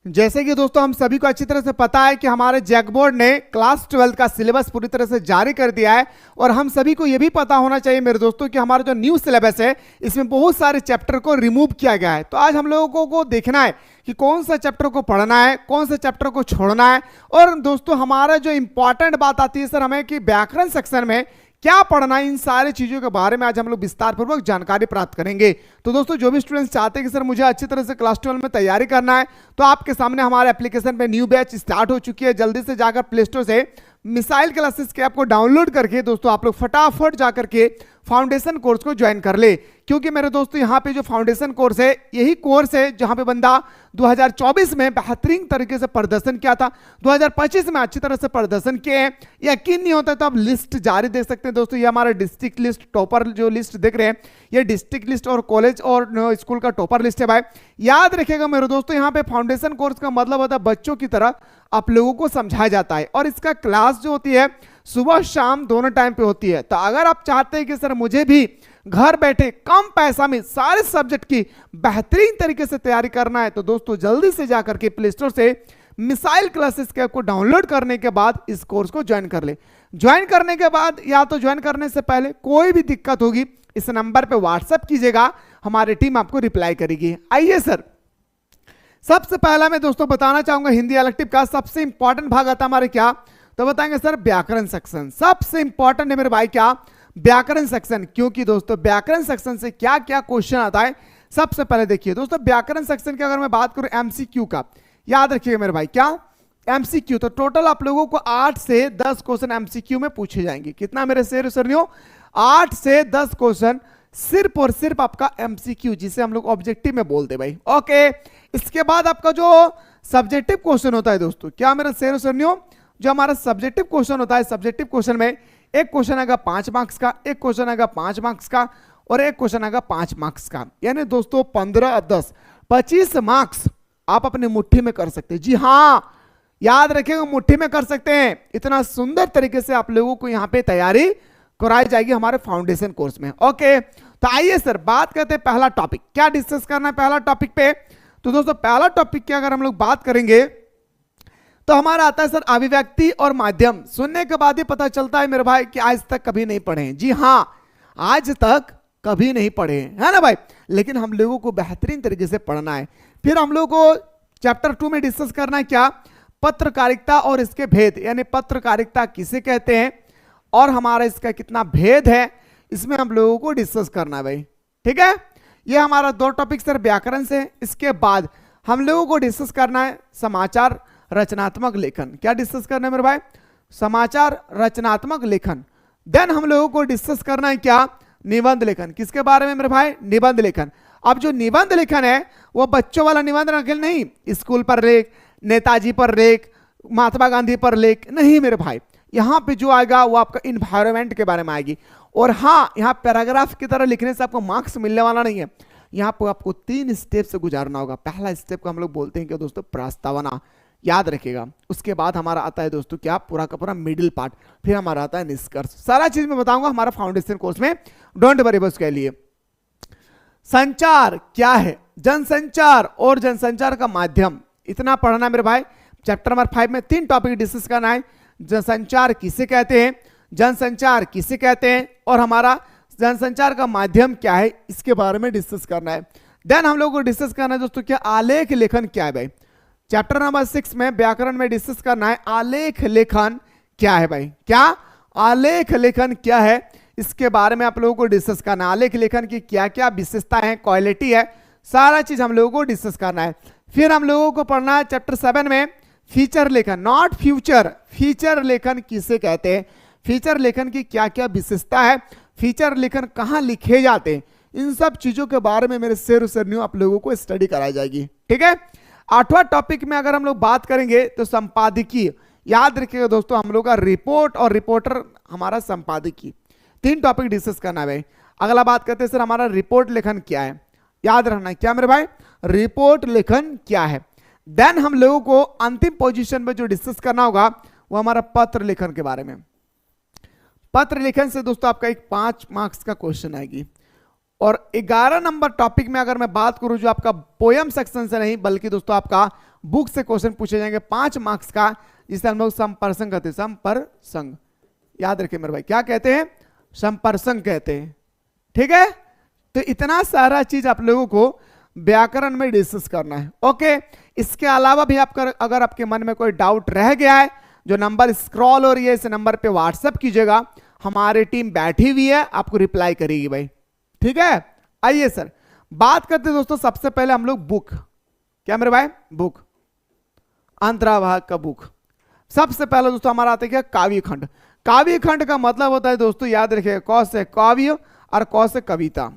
जैसे कि दोस्तों हम सभी को अच्छी तरह से पता है कि हमारे जैक बोर्ड ने क्लास 12 का सिलेबस पूरी तरह से जारी कर दिया है और हम सभी को यह भी पता होना चाहिए मेरे दोस्तों कि हमारा जो न्यू सिलेबस है इसमें बहुत सारे चैप्टर को रिमूव किया गया है। तो आज हम लोगों को देखना है कि कौन सा चैप्टर को पढ़ना है, कौन सा चैप्टर को छोड़ना है। और दोस्तों हमारा जो इंपॉर्टेंट बात आती है सर हमें कि व्याकरण सेक्शन में क्या पढ़ना है, इन सारी चीजों के बारे में आज हम लोग विस्तार पूर्वक जानकारी प्राप्त करेंगे। तो दोस्तों जो भी स्टूडेंट्स चाहते हैं कि सर मुझे अच्छी तरह से क्लास 12 में तैयारी करना है तो आपके सामने हमारे एप्लीकेशन पे न्यू बैच स्टार्ट हो चुकी है। जल्दी से जाकर प्ले स्टोर से मिसाइल क्लासेस के ऐप को डाउनलोड करके दोस्तों आप लोग फटाफट जाकर के फाउंडेशन कोर्स को ज्वाइन कर ले, क्योंकि मेरे दोस्तों यहाँ पे जो फाउंडेशन कोर्स है यही कोर्स है जहाँ पे बंदा 2024 में बेहतरीन तरीके से प्रदर्शन किया था, 2025 में अच्छी तरह से प्रदर्शन किए हैं। यकीन नहीं होता तो आप लिस्ट जारी देख सकते हैं दोस्तों। ये हमारा डिस्ट्रिक्ट लिस्ट टॉपर जो लिस्ट देख रहे हैं ये डिस्ट्रिक्ट लिस्ट और कॉलेज और स्कूल का टॉपर लिस्ट है भाई। याद रखिएगा मेरे दोस्तों यहाँ पे फाउंडेशन कोर्स का मतलब होता है बच्चों की तरह आप लोगों को समझाया जाता है और इसका क्लास जो होती है सुबह शाम दोनों टाइम पे होती है। तो अगर आप चाहते हैं कि सर मुझे भी घर बैठे कम पैसा में सारे सब्जेक्ट की बेहतरीन तरीके से तैयारी करना है तो दोस्तों जल्दी से जाकर के प्ले स्टोर से मिसाइल क्लासेस के ऐप को डाउनलोड करने के बाद इस कोर्स को ज्वाइन कर ले। ज्वाइन करने के बाद या तो ज्वाइन करने से पहले कोई भी दिक्कत होगी इस नंबर पे व्हाट्सएप कीजिएगा, हमारी टीम आपको रिप्लाई करेगी। आइए सर सबसे पहला मैं दोस्तों बताना चाहूंगा हिंदी इलेक्टिव का सबसे इंपॉर्टेंट भाग आता है हमारे क्या, तो बताएंगे सर व्याकरण सेक्शन। सबसे इंपॉर्टेंट है मेरे भाई क्या, व्याकरण सेक्शन। क्योंकि दोस्तों व्याकरण सेक्शन से क्या क्या क्वेश्चन आता है सबसे पहले देखिए दोस्तों व्याकरण सेक्शन की अगर मैं बात करूं एमसीक्यू का, याद रखिएगा मेरे भाई क्या एमसीक्यू, तो टोटल आप लोगों को 8 से 10 क्वेश्चन एमसीक्यू में पूछे जाएंगे। कितना मेरे शेर सरनियों, 8 से 10 क्वेश्चन सिर्फ और सिर्फ आपका एमसीक्यू जिसे हम लोग ऑब्जेक्टिव में बोलते भाई। ओके, इसके बाद आपका जो सब्जेक्टिव क्वेश्चन होता है दोस्तों, क्या मेरा शेर सरनियों, जो हमारा सब्जेक्टिव क्वेश्चन होता है सब्जेक्टिव क्वेश्चन में एक क्वेश्चन आएगा 5 मार्क्स का, एक क्वेश्चन आएगा 5 मार्क्स का और एक क्वेश्चन आएगा 5 मार्क्स का, यानी दोस्तों 15 10 25 मार्क्स आप अपने मुट्ठी में कर सकते हैं। जी हाँ याद रखिएगा मुट्ठी में कर सकते हैं। इतना सुंदर तरीके से आप लोगों को यहाँ पे तैयारी कराई जाएगी हमारे फाउंडेशन कोर्स में। ओके तो आइए सर बात करते हैं पहला टॉपिक, क्या डिस्कस करना है पहला टॉपिक पे। तो दोस्तों पहला टॉपिक की अगर हम लोग बात करेंगे तो हमारा आता है सर अभिव्यक्ति और माध्यम। सुनने के बाद ही पता चलता है मेरे भाई कि आज तक कभी नहीं पढ़े हैं। जी हाँ आज तक कभी नहीं पढ़े हैं, है ना भाई, लेकिन हम लोगों को बेहतरीन तरीके से पढ़ना है। फिर हम लोगों को चैप्टर 2 में डिस्कस करना है क्या, पत्रकारिता और इसके भेद, यानी पत्रकारिता किसे कहते हैं और हमारा इसका कितना भेद है, इसमें हम लोगों को डिस्कस करना है भाई। ठीक है, ये हमारा 2 टॉपिक सर व्याकरण से। इसके बाद हम लोगों को डिस्कस करना है समाचार रचनात्मक लेखन। क्या डिस्कस करना है मेरे भाई, समाचार रचनात्मक लेखन। देन हम लोगों को डिस्कस करना है क्या, निबंध लेखन। किसके बारे में मेरे भाई, निबंध लेखन। अब जो निबंध लेखन है वो बच्चों वाला निबंध लेखन नहीं, स्कूल पर लेख, नेताजी पर लेख, महात्मा गांधी पर लेख नहीं मेरे भाई। यहाँ पे जो आएगा वो आपका इन्वायरमेंट के बारे में आएगी। और हाँ यहाँ पैराग्राफ की तरह लिखने से आपको मार्क्स मिलने वाला नहीं है, यहाँ पर आपको 3 स्टेप से गुजारना होगा। पहला स्टेप को हम लोग बोलते हैं कि दोस्तों प्रस्तावना, याद रखिएगा। उसके बाद हमारा आता है दोस्तों क्या, पूरा का पूरा मिडिल पार्ट, फिर हमारा आता है निष्कर्ष। सारा चीज मैं बताऊंगा हमारा फाउंडेशन कोर्स में, डोंट वरी बस के लिए। संचार क्या है, जनसंचार और जनसंचार का माध्यम, इतना पढ़ना मेरे भाई। चैप्टर नंबर 5 में 3 टॉपिक डिस्कस करना है। जनसंचार किसे कहते हैं, जनसंचार किसे कहते हैं और हमारा जनसंचार का माध्यम क्या है, इसके बारे में डिस्कस करना है। देन हम लोग को डिस्कस करना है दोस्तों क्या, आलेख लेखन क्या है भाई। चैप्टर नंबर 6 में व्याकरण में डिस्कस करना है आलेख लेखन क्या है भाई। क्या आलेख लेखन क्या है, इसके बारे में आप लोगों को डिस्कस करना है। आलेख लेखन की क्या क्या विशेषता है, क्वालिटी है, सारा चीज हम लोगों को डिस्कस करना है। फिर हम लोगों को पढ़ना है चैप्टर 7 में फीचर लेखन, नॉट फ्यूचर। फीचर लेखन किसे कहते हैं, फीचर लेखन की क्या क्या विशेषता है, फीचर लेखन कहाँ लिखे जाते हैं, इन सब चीजों के बारे में मेरे शेर सरनियों आप लोगों को स्टडी कराई जाएगी। ठीक है, 8वां टॉपिक में अगर हम लोग बात करेंगे तो संपादकीय। याद रखिएगा दोस्तों हम लोग का रिपोर्ट और रिपोर्टर हमारा संपादकीय, 3 टॉपिक डिस्कस करना है भाई। अगला बात करते हैं सर हमारा रिपोर्ट लेखन क्या है, याद रखना है क्या मेरे भाई, रिपोर्ट लेखन क्या है। देन हम लोगों को अंतिम पोजीशन में जो डिस्कस करना होगा वो हमारा पत्र लेखन के बारे में। पत्र लेखन से दोस्तों आपका एक 5 मार्क्स का क्वेश्चन आएगी। और 11 नंबर टॉपिक में अगर मैं बात करूं जो आपका पोयम सेक्शन से नहीं बल्कि दोस्तों आपका बुक से क्वेश्चन पूछे जाएंगे 5 मार्क्स का, जिसे हम लोग संपर्संग कहते हैं। संपर्संग, याद रखिए मेरे भाई, क्या कहते हैं? संपर्संग कहते हैं। ठीक है, तो इतना सारा चीज आप लोगों को व्याकरण में डिस्कस करना है। ओके, इसके अलावा भी आपका अगर आपके मन में कोई डाउट रह गया है, जो नंबर स्क्रॉल हो रही है इस नंबर पे व्हाट्सएप कीजिएगा, हमारी टीम बैठी हुई है, आपको रिप्लाई करेगी भाई। ठीक है, आइए सर बात करते हैं दोस्तों। सबसे पहले हम लोग बुक, क्या मेरे भाई? बुक, अंतरावाहक का बुक। सबसे पहले दोस्तों हमारा आता है क्या? काव्य खंड। काव्य खंड का मतलब होता है दोस्तों, याद रखिए, क से काव्य और क से कविता।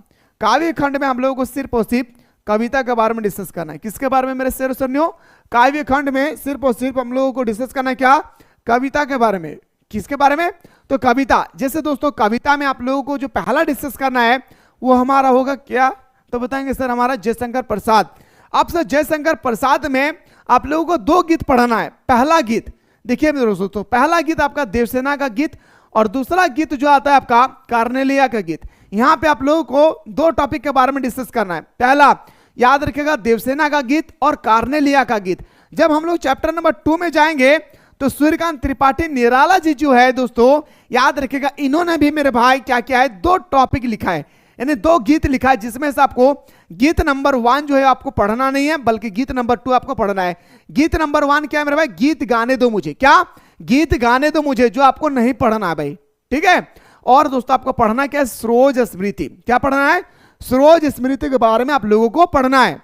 काव्य खंड में हम लोगों को सिर्फ और सिर्फ कविता के बारे में डिस्कस करना है। किसके बारे में मेरे शेर सरनियों? काव्य खंड में सिर्फ और सिर्फ हम लोगों को डिस्कस करना है क्या? कविता के बारे में। किसके बारे में? तो कविता। जैसे दोस्तों कविता में आप लोगों को जो पहला डिस्कस करना है वो हमारा होगा क्या? तो बताएंगे सर हमारा जयशंकर प्रसाद। अब सर जयशंकर प्रसाद में आप लोगों को 2 गीत पढ़ना है। पहला गीत देखिए मेरे दोस्तों, पहला गीत आपका देवसेना का गीत और दूसरा गीत जो आता है आपका कार्नेलिया का गीत। यहां पे आप लोगों को 2 टॉपिक के बारे में डिस्कस करना है। पहला याद रखिएगा देवसेना का गीत और कार्नेलिया का गीत। जब हम लोग चैप्टर नंबर 2 में जाएंगे तो सूर्यकांत त्रिपाठी निराला जी जो है दोस्तों, याद रखिएगा, इन्होंने भी मेरे भाई क्या किया है? 2 टॉपिक लिखा है, यानी 2 गीत लिखा है, जिसमें से आपको गीत नंबर 1 जो है आपको पढ़ना नहीं है, बल्कि गीत नंबर 2 आपको पढ़ना है। गीत नंबर 1 क्या है मेरे भाई? गीत गाने दो मुझे। क्या? गीत गाने दो मुझे, जो आपको नहीं पढ़ना है भाई। ठीक है, और दोस्तों आपको पढ़ना क्या है? सरोज स्मृति। क्या पढ़ना है? सरोज स्मृति के बारे में आप लोगों को पढ़ना है।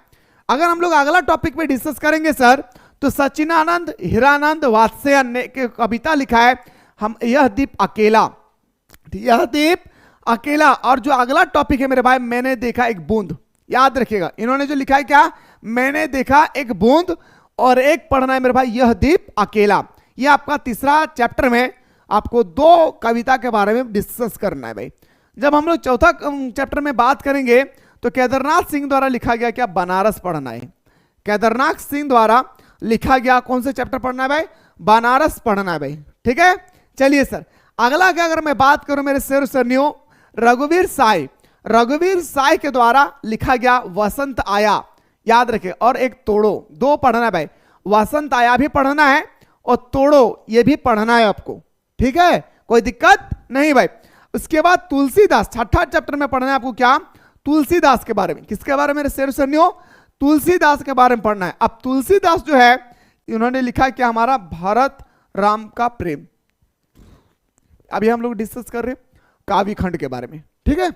अगर हम लोग अगला टॉपिक पे डिस्कस करेंगे सर, तो सचिनानंद हीरानंद वात्स्यायन ने कविता लिखा है, हम यह दीप अकेला, यह दीप अकेला। और जो अगला टॉपिक है मेरे भाई, मैंने देखा एक बूंद। याद रखिएगा, इन्होंने जो लिखा है क्या? मैंने देखा एक बूंद। और एक पढ़ना है मेरे भाई, यह दीप अकेला। यह आपका तीसरा चैप्टर में आपको 2 कविता के बारे में डिस्कस करना है भाई। जब हम लोग चौथा चैप्टर में बात करेंगे तो केदारनाथ सिंह द्वारा लिखा गया क्या? बनारस पढ़ना है। केदारनाथ सिंह द्वारा लिखा गया कौन से चैप्टर पढ़ना है भाई? बनारस पढ़ना है भाई। ठीक है, चलिए सर अगला क्या, अगर मैं बात करूं मेरे शेर सरनियों, रघुवीर साय, रघुवीर साय के द्वारा लिखा गया वसंत आया। याद रखें, और एक तोड़ो, 2 पढ़ना है भाई। वसंत आया भी पढ़ना है और तोड़ो ये भी पढ़ना है आपको। ठीक है, कोई दिक्कत नहीं भाई। उसके बाद तुलसीदास, 6ठा चैप्टर में पढ़ना है आपको क्या? तुलसीदास के बारे में। किसके बारे में मेरे शेर सरनियों? तुलसीदास के बारे में पढ़ना है। अब तुलसीदास जो है इन्होंने लिखा क्या? हमारा भारत राम का प्रेम। अभी हम लोग डिस्कस कर रहे हैं काव्य खंड के बारे में। ठीक है,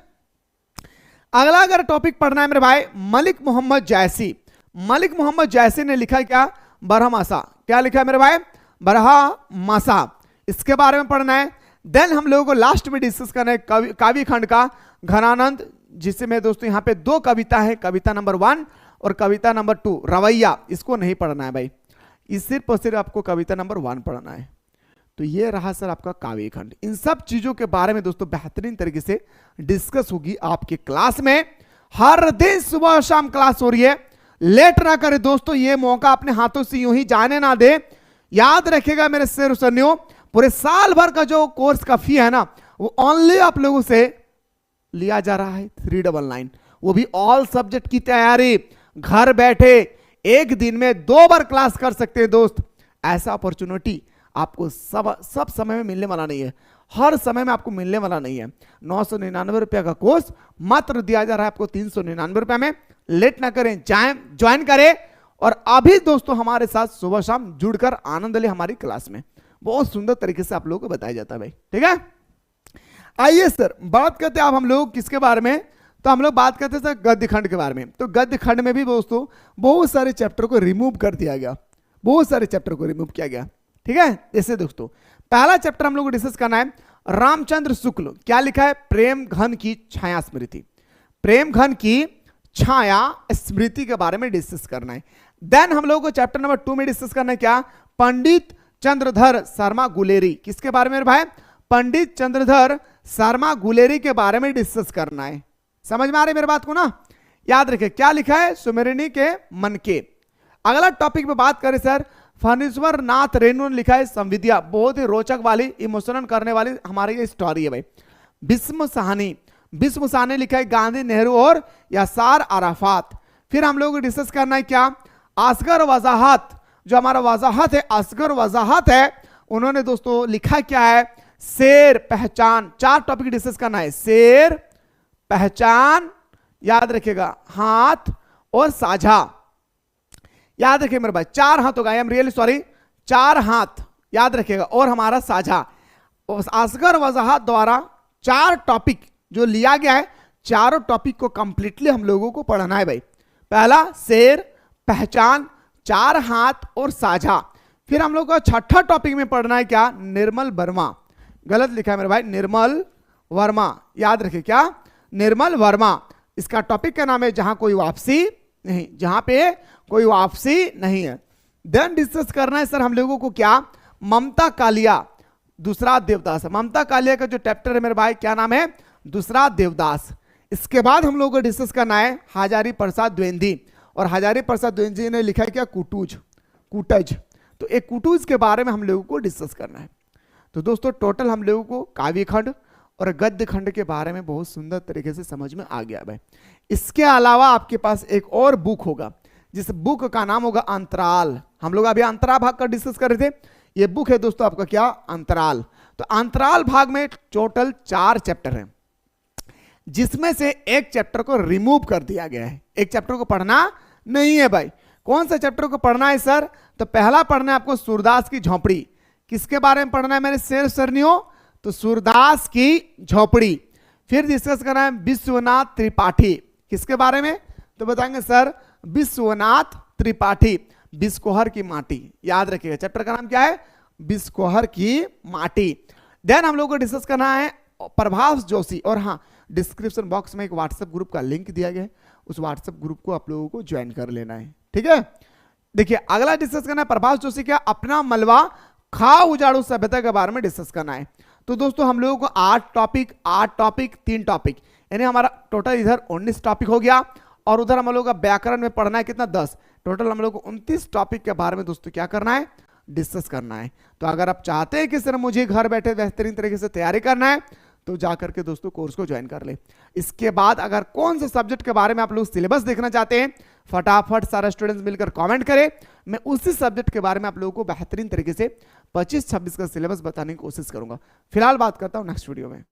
अगला अगर टॉपिक पढ़ना है मेरे भाई, मलिक मोहम्मद जैसी। मलिक मोहम्मद जैसी ने लिखा है क्या? बरहमासा। क्या लिखा है मेरे भाई? बरहमासा। इसके बारे में पढ़ना है। देन हम लोगों को लास्ट में डिस्कस करना है काव्य खंड का घनानंद, जिसमें दोस्तों यहाँ पे 2 कविता है, कविता नंबर 1 और कविता नंबर 2 रवैया। इसको नहीं पढ़ना है भाई, इस सिर्फ और सिर्फ आपको कविता नंबर 1 पढ़ना है। तो ये रहा सर आपका काव्य खंड। इन सब चीजों के बारे में दोस्तों बेहतरीन तरीके से डिस्कस होगी आपके क्लास में। हर दिन सुबह शाम क्लास हो रही है, लेट ना करे दोस्तों, ये मौका अपने हाथों से यूं ही जाने ना दे। याद रखिएगा मेरे शेर सरनियों, पूरे साल भर का जो कोर्स का फी है ना, वो ओनली आप लोगों से लिया जा रहा है 399, वो भी ऑल सब्जेक्ट की तैयारी। घर बैठे एक दिन में 2 बार क्लास कर सकते हैं दोस्त। ऐसा अपॉर्चुनिटी आपको सब समय में मिलने वाला नहीं है, हर समय में आपको मिलने वाला नहीं है। 999 रुपया का कोर्स मात्र दिया जा रहा है आपको 399 रुपया में। लेट ना करें, ज्वाइन करें और अभी दोस्तों हमारे साथ सुबह शाम जुड़कर आनंद ले हमारी क्लास में। बहुत सुंदर तरीके से आप लोगों को बताया जाता है भाई। ठीक है, आइए सर बात करते हैं अब हम लोग किसके बारे में? तो हम लोग बात करते हैं सर गद्य खंड के बारे में। तो गद्य खंड में भी दोस्तों बहुत सारे चैप्टर को रिमूव कर दिया गया, बहुत सारे चैप्टर को रिमूव किया गया। ठीक है, जैसे दोस्तों पहला चैप्टर हम लोग को डिस्कस करना है रामचंद्र शुक्ल। क्या लिखा है? प्रेम घन की छाया स्मृति। प्रेम घन की छाया स्मृति के बारे में डिस्कस करना है। देन हम लोगों को चैप्टर नंबर 2 में डिस्कस करना है क्या? पंडित चंद्रधर शर्मा गुलेरी। किसके बारे में भाई? पंडित चंद्रधर शर्मा गुलेरी के बारे में डिस्कस करना है। समझ में आ रही मेरी बात को ना? याद रखें क्या लिखा है? सुमेरिनी के मन के। अगला टॉपिक पे बात करें सर, फणीश्वर नाथ रेणु ने लिखा है संविद्या। बहुत ही रोचक वाली, इमोशनल करने वाली हमारी ये स्टोरी है भाई। भीष्म साहनी, भीष्म साहनी ने लिखा है गांधी, नेहरू और यासार अराफात। फिर हम लोग को डिस्कस करना है क्या? असगर वजाहत जो हमारा वजाहत है, असगर वजाहत है, उन्होंने दोस्तों लिखा क्या है, शेर, पहचान, 4 टॉपिक डिस्कस करना है। शेर, पहचान, याद रखिएगा, हाथ और साझा। याद रखिए मेरे भाई, 4 हाथ होगा, आई एम रियली सॉरी, 4 हाथ याद रखिएगा, और हमारा साझा। असगर वजाहत द्वारा 4 टॉपिक जो लिया गया है, चारों टॉपिक को कंप्लीटली हम लोगों को पढ़ना है भाई। पहला शेर, पहचान, 4 हाथ और साझा। फिर हम लोग को छठा टॉपिक में पढ़ना है क्या, निर्मल वर्मा। गलत लिखा है मेरे भाई, निर्मल वर्मा, याद रखिए क्या, निर्मल वर्मा। इसका टॉपिक का नाम है जहां कोई वापसी नहीं, जहां पे कोई वापसी नहीं है। देन डिस्कस करना है सर हम लोगों को क्या, ममता कालिया, दूसरा देवदास। ममता कालिया का जो चैप्टर है मेरे भाई, क्या नाम है, दूसरा देवदास। इसके बाद हम लोगों को डिस्कस करना है हजारी प्रसाद द्विवेदी, और हजारी प्रसाद द्विवेदी ने लिखा है क्या, कूटज। तो एक कूटज के बारे में हम लोगों को डिस्कस करना है। तो दोस्तों टोटल हम लोगों को काव्य खंड और गद्य खंड के बारे में बहुत सुंदर तरीके से समझ में आ गया भाई। इसके अलावा आपके पास एक और बुक होगा, जिस बुक का नाम होगा अंतराल। हम लोग अभी अंतराल भाग का डिस्कस कर रहे थे, ये बुक है दोस्तों आपका क्या, अंतराल। तो अंतराल भाग में टोटल 4 चैप्टर हैं, जिसमें से एक चैप्टर को रिमूव कर दिया गया है। एक चैप्टर को पढ़ना नहीं है भाई। कौन सा चैप्टर को पढ़ना है सर, तो पहला पढ़ना है आपको सूरदास की झोपड़ी। किसके बारे में पढ़ना है मेरे शेर सरनियों, तो सूरदास की झोपड़ी। फिर डिस्कस करना है विश्वनाथ त्रिपाठी। किसके बारे में, तो बताएंगे सर विश्वनाथ त्रिपाठी, बिस्कोहर की माटी। याद रखिएगा चैप्टर का नाम क्या है, बिस्कोहर की माटी। देन हम लोग को डिस्कस करना है प्रभास जोशी। और हाँ, डिस्क्रिप्शन बॉक्स में एक व्हाट्सएप ग्रुप का लिंक दिया गया है, उस व्हाट्सएप ग्रुप को आप लोगों को ज्वाइन कर लेना है, ठीक है। देखिए अगला डिस्कस करना है प्रभास जोशी का अपना मलबा खा उजाड़ू सभ्यता के बारे में डिस्कस करना है। तो दोस्तों हम लोगों को 8 टॉपिक 3 टॉपिक, यानी हमारा टोटल इधर 19 टॉपिक हो गया, और उधर हम लोगों का व्याकरण में पढ़ना है कितना, 10। टोटल हम लोग को 29 टॉपिक के बारे में दोस्तों क्या करना है, डिस्कस करना है। तो अगर आप चाहते हैं कि सर मुझे घर बैठे बेहतरीन तरीके से तैयारी करना है, तो जाकर के दोस्तों कोर्स को ज्वाइन कर ले। इसके बाद अगर कौन से सब्जेक्ट के बारे में आप लोग सिलेबस देखना चाहते हैं, फटाफट सारा स्टूडेंट्स मिलकर कमेंट करें, मैं उसी सब्जेक्ट के बारे में आप लोगों को बेहतरीन तरीके से 25-26 का सिलेबस बताने की कोशिश करूंगा। फिलहाल बात करता हूं नेक्स्ट वीडियो में।